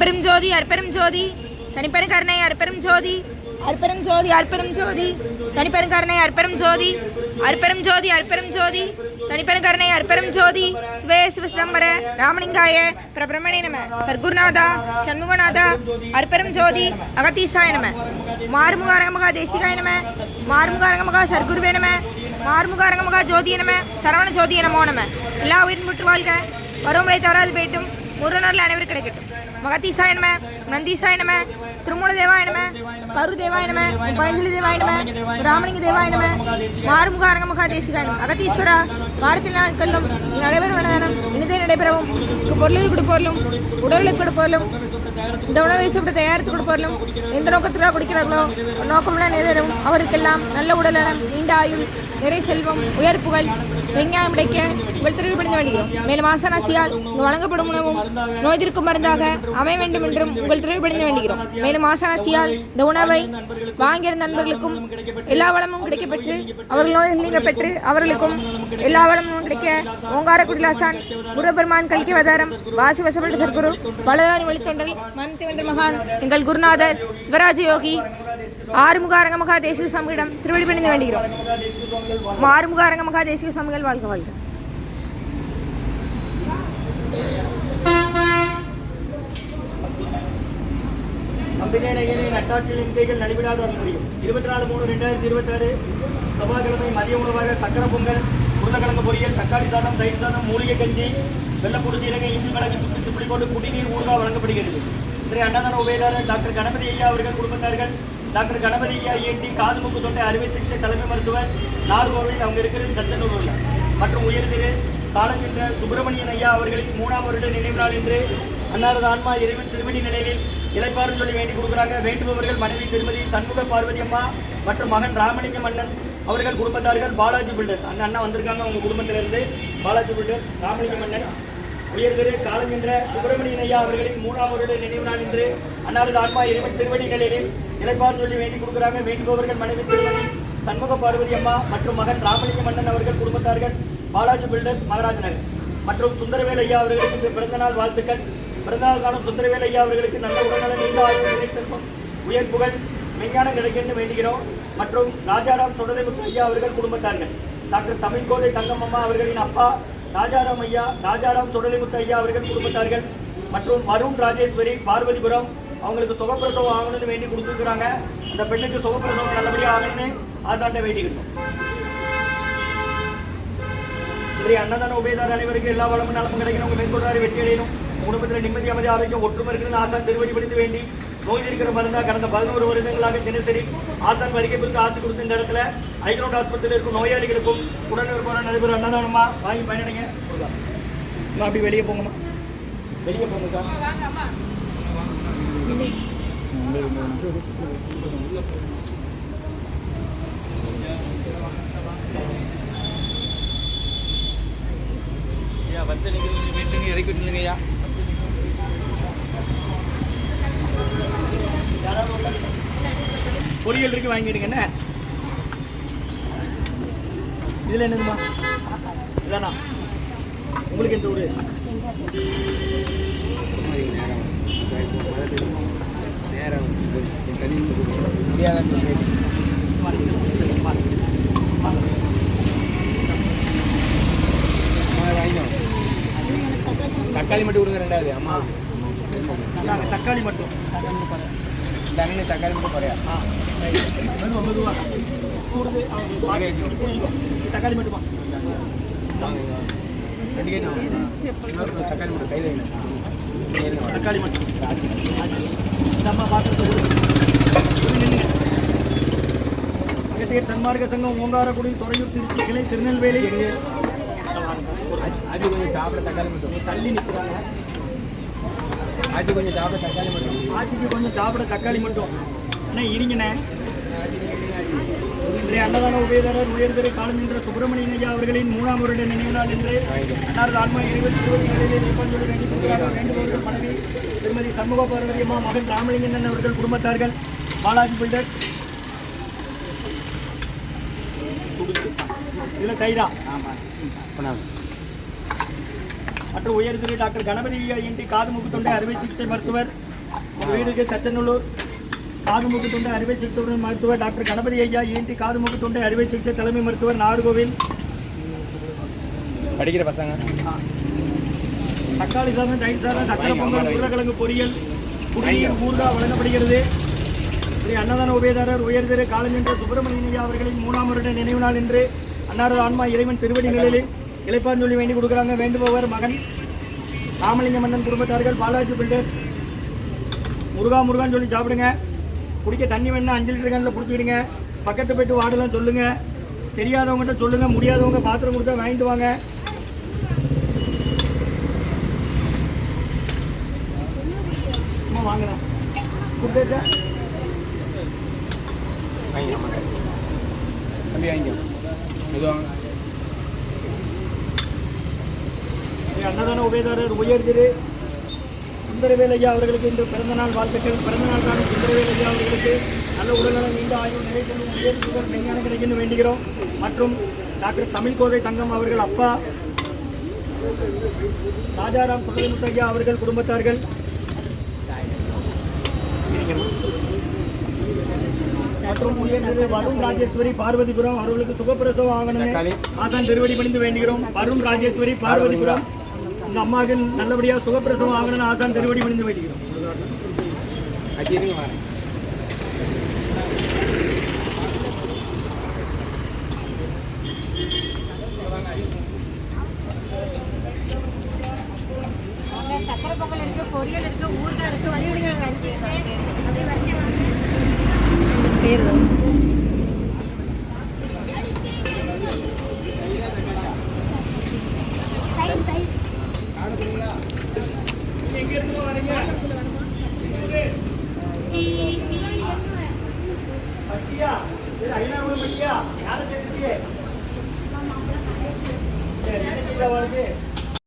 அற்பெரும் ஜோதி அற்பெரும் ஜோதி தனிப்பெரும் கருணை அற்பெரும் ஜோதி அற்பெரும் ஜோதி அற்பெரும் ஜோதி தனிப்பெரும் கருணை அற்பெரும் ஜோதி அற்பெரும் ஜோதி அற்பெரும் ஜோதி தனிப்பெரும் கருணை அற்பெரும் ஜோதி சிவே சிவசிதம்பர ராமலிங்காய பிரபிரமணே நம சர்க்குருநாதா சண்முகநாதா அற்பெரும் ஜோதி அகத்தீசாய நம மாறுமுக அரங்கமகா தேசிகாய நம மாறுமுக அரங்கமகா சர்க்குருவே நம மாறுமுக அரங்கமகா ஜோதிய நம சரவண ஜோதிய நமோ நம எல்லா உயிரும் விட்டு வாழ்க பருவமழை தவறாது போயிட்டும் முருகனூரில் அனைவரும் கிடைக்கட்டும் மகத்தீசாய நம நந்தீசாய நம திருமூல தேவாய நம கரு தேவாய நம பயஞ்சலி தேவாய நம ராமலிங்க தேவாய நம மாறுமுக அரங்கமகா தேசிகாய நம அகத்தீஸ்வரா வாரத்தில் நாட்களும் நடைபெறும் வேணதானம் இனிதே நடைபெறவும் பொருளை கொடுப்போர்களும் உடலை கொடுப்போர்களும் இந்த உணவை சாப்பிட்டு தயாரித்து கொடுப்பவர்களும் எந்த நோக்கத்திற்காக குடிக்கிறார்களோ நோக்கமெல்லாம் நிறைவேறும் அவருக்கெல்லாம் நல்ல உடல்நலம் நீண்ட ஆயுள் நிறை செல்வம் உயர் புகழ் வெங்காயம் கிடைக்க வெளுத்திற்கு படிந்து வேண்டுகிறோம். மேலும் ஆசனாசியால் இங்கு வழங்கப்படும் உணவும் நோய் தீர்க்கும் மருந்தாக அமைய வேண்டும் என்றும் உங்கள் திரு படிந்து வேண்டுகிறோம். மேலும் ஆசனாசியால் இந்த உணவை வாங்கியிருந்த நண்பர்களுக்கும் எல்லா வளமும் கிடைக்கப்பெற்று அவர்கள் நோய்கள் நீங்க பெற்று அவர்களுக்கும் எல்லா வளமும் கிடைக்க ஓங்கார குடிலாசான் முருகப்பெருமான் கல்கி அவதாரம் வாசி வசப்பட்ட சர்க்குரு பலதாரி வழித்தொண்டல் மனத்தை வென்ற மகான் எங்கள் குருநாதர் சிவராஜ யோகி ஆறுமுக அரங்கமகா தேசிக சமூகம் திருவடி பணிந்து வேண்டுகிறோம். ஆறுமுக அரங்கமகா தேசிக சமூகம் வாழ்க வாழ்க. நட்டாட்சியில் இன்றைகள் நடைபெறாத முடியும் 24/3/2026 செவ்வாய்க்கிழமை மதிய உணவாக சக்கர பொங்கல் உருளைக்கிழங்கு பொரியல் தக்காளி சாதம் தயிர் சாதம் மூலிகை கஞ்சி வெள்ளப்புடுச்சி இலங்கை இஞ்சி மிளகு சுற்றி துப்பி கொண்டு குடிநீர் ஊறுகாய் வழங்கப்படுகிறது. இன்றைய அன்னதான உபயதாரர் டாக்டர் கணபதி ஐயா அவர்கள் குடும்பத்தார்கள் டாக்டர் கணபதி ஐயா ENT காது மூக்கு தொண்டை அறுவை சிகிச்சை தலைமை மருத்துவர் நார்கோவில் அவங்க இருக்கிறது தச்சனூரில் மற்றும் உயர்திரு காலஞ்சென்ற சுப்பிரமணியன் ஐயா அவர்களின் 3ஆம் வருட நினைவு நாள் என்று அன்னாரது ஆன்மா இறைவன் திருமணி நிலையில் இளைப்பாறும் சொல்லி வேண்டி கொடுக்குறாங்க. வேண்டுபவர்கள் மனைவி திருமதி சண்முக பார்வதி அம்மா மற்றும் மகன் ராமலிங்க மன்னன் அவர்கள் குடும்பத்தார்கள் பாலாஜி பில்டர்ஸ் அந்த அண்ணா வந்திருக்காங்க. அவங்க குடும்பத்திலிருந்து பாலாஜி பில்டர்ஸ் ராமலிங்க மன்னன் உயர்திரு காலஞ்சென்ற சுப்பிரமணியன் ஐயா அவர்களின் 3ஆம் வருட நினைவு நாள் என்று அன்னாரது ஆன்மா இறைவன் திருமணி நிலையில் இளைப்பாறும் சொல்லி வேண்டி கொடுக்குறாங்க. வேண்டுபவர்கள் மனைவி திருமதி சண்முக பார்வதி அம்மா மற்றும் மகன் ராமலிங்க மன்னன் அவர்கள் குடும்பத்தார்கள் பாலாஜி பில்டர்ஸ் மகாராஜ் நகர் மற்றும் சுந்தரவேல் ஐயா அவர்களுக்கு பிறந்தநாள் வாழ்த்துக்கள். பிறந்தநாள் காலம் சுந்தரவேல் ஐயா அவர்களுக்கு நல்ல உடல்நல நீண்ட ஆயுள் செல்வம் உயர் புகழ் விஞ்ஞானம் கிடைக்கென்று வேண்டுகிறோம். மற்றும் ராஜாராம் சுடலைமுத்து ஐயா அவர்கள் குடும்பத்தார்கள் டாக்டர் தமிழ்கோதை தங்கம்மா அவர்களின் அப்பா ராஜாராம் ஐயா ராஜாராம் சுடலைமுத்து ஐயா அவர்கள் குடும்பத்தார்கள் மற்றும் வருண் ராஜேஸ்வரி பார்வதிபுரம் அவங்களுக்கு சுகப்பிரசவம் ஆகணும்னு வேண்டி கொடுத்துருக்குறாங்க. அந்த பெண்ணுக்கு சுகப்பிரசவம் நல்லபடியாக ஆகணும்னு ஆசாட்டை வேண்டிக்கிட்டோம். இன்றைய அன்னதான உபயதார அனைவருக்கு எல்லா வளமும் நலமும் கிடைக்கணும். உங்கள் மேற்கொள்ளாரு வெற்றி அடையணும். குடும்பத்தில் நிம்மதி அமைதி ஆரோக்கியம் ஒற்றுமை இருக்குன்னு ஆசான் திருவடி படித்து வேண்டி நோய் இருக்கிற மருந்தா கடந்த 11 வருடங்களாக தினசரி ஆசான் வருகை குறித்து ஆசை கொடுத்த இந்த இடத்துல ஐக்ரௌண்ட் ஆஸ்பத்திரியில் இருக்கும் நோயாளிகளுக்கும் உடனிருப்பான நடைபெறும் அன்னதானமா வாங்கி பயனடைங்க. அப்படி வெளியே போங்கம்மா, வெளியே போங்கக்கா. பஸ் வீட்டுக்கு இறக்கி விட்டுருங்கய்யா. பொரியல் இருக்கு வாங்கிடுங்க. என்ன இதில் என்னதுமா இதானா உங்களுக்கு எந்த ஊர்? தக்காளி மட்டும் கொடுங்க. 2வது அம்மா தக்காளி மட்டும் தக்காளி மட்டும் குறையா மெதுவா தக்காளி மட்டுமா 2 கேஜி தக்காளி மட்டும் கையில் தக்காளி மட்டும் அம்மா பார்த்து சன்மார்க்க சங்கம் ஓங்காரக்குடி துறையூர் திருச்சி கிளை திருநெல்வேலி அது கொஞ்சம் சாப்பிட தக்காளி மட்டும் தள்ளி நிற்கிறாங்க. ஆட்சி கொஞ்சம் சாப்பிட தக்காளி மட்டும் ஆட்சிக்கு கொஞ்சம் சாப்பிட தக்காளி மட்டும் அண்ணா இருங்கண்ணே. இன்றைய அன்னதான உபயதாரர் உயர்திரு காலஞ்சென்ற சுப்பிரமணியன் ஐயா அவர்களின் 3ஆம் வருட நினைவு நாள் என்று அன்னாரது ஆன்மா 20 நிலையில் நிர்பந்தோடு வேண்டி கொடுக்கிறார்கள். வேண்டுபவர்கள் மனைவி திருமதி சண்முக பார்வதி அம்மா மகன் ராமலிங்கன் அவர்கள் குடும்பத்தார்கள் பாலாஜி பில்டர் இதில் தைரா மற்றும் உயர்திரு டாக்டர் கணபதி ENT காது மூக்கு தொண்டை அறுவை சிகிச்சை மருத்துவர் வீடுக்கு தச்சநல்லூர் காது மூக்கு தொண்டை அறுவை சிகிச்சை மருத்துவர் டாக்டர் கணபதி ஐயா ENT காது மூக்கு தொண்டை அறுவை சிகிச்சை தலைமை மருத்துவர் நாகர்கோவில். படிக்கிற பசங்க தக்காளி சாதம் தயிர் சாதம் சக்கரை பொங்கல் உருளைக்கிழங்கு பொரியல் குடிநீர் ஊர்கா வழங்கப்படுகிறது. ஸ்ரீ அன்னதான உபயதாரர் உயர்திரு காலஞ்சென்ற சுப்பிரமணியன் ஐயா அவர்களின் 3ஆம் வருட நினைவு நாள் என்று அன்னாரது ஆன்மா இறைவன் திருவடி நிலையில் இளைப்பான் சொல்லி வேண்டி கொடுக்குறாங்க. வேண்டுபவர் மகன் ராமலிங்க மன்னன் குடும்பத்தார்கள் பாலாஜி பில்டர்ஸ். முருகான்னு சொல்லி சாப்பிடுங்க. குடிக்க தண்ணி வேணா 5 லிட்டர் கேனில் பிடிச்சிக்கிடுங்க. பக்கத்து போய்ட்டு வார்டெல்லாம் சொல்லுங்கள். தெரியாதவங்ககிட்ட சொல்லுங்கள். முடியாதவங்க பாத்திரம் கொடுத்தா வாங்கிட்டு வாங்க. வாங்கலாம் கொடுத்தா தம்பி வாங்கிக்கோ மெதுவாங்க. அன்னதான உபயதாரர் உயர்திரு சுந்தரவேல் ஐயா அவர்களுக்கு இன்று பிறந்தநாள் வாழ்த்துக்கள். பிறந்தநாள் காணும் சுந்தரவேல் ஐயா அவர்களுக்கு நல்ல உடல்நலம் நீண்ட ஆயுள் நிறைவேற்றும் உயர் சுகர் விஞ்ஞானம் கிடைக்குன்னு வேண்டுகிறோம். மற்றும் டாக்டர் தமிழ்கோதை தங்கம் அவர்கள் அப்பா ராஜாராம் சுந்தரமுத்து ஐயா அவர்கள் குடும்பத்தார்கள். மற்றும் உயர்திரு வருண் ராஜேஸ்வரி பார்வதிபுரம் அவர்களுக்கு சுகப்பிரசவம் ஆகணும்னு ஆசான் திருவடி பணிந்து வேண்டுகிறோம். வருண் ராஜேஸ்வரி பார்வதிபுரம் இந்த அம்மாவுக்கு நல்லபடியாக சுகப்பிரசவம் ஆகணும்னு ஆசான் திருவடி பணிந்து வேண்டுகிறோம். சக்கரை பொங்கல் இருக்கு, பொரியல் இருக்கு, ஊறுகாய் இருக்கு, வழிவிடுங்க கஞ்சி பேர் சரி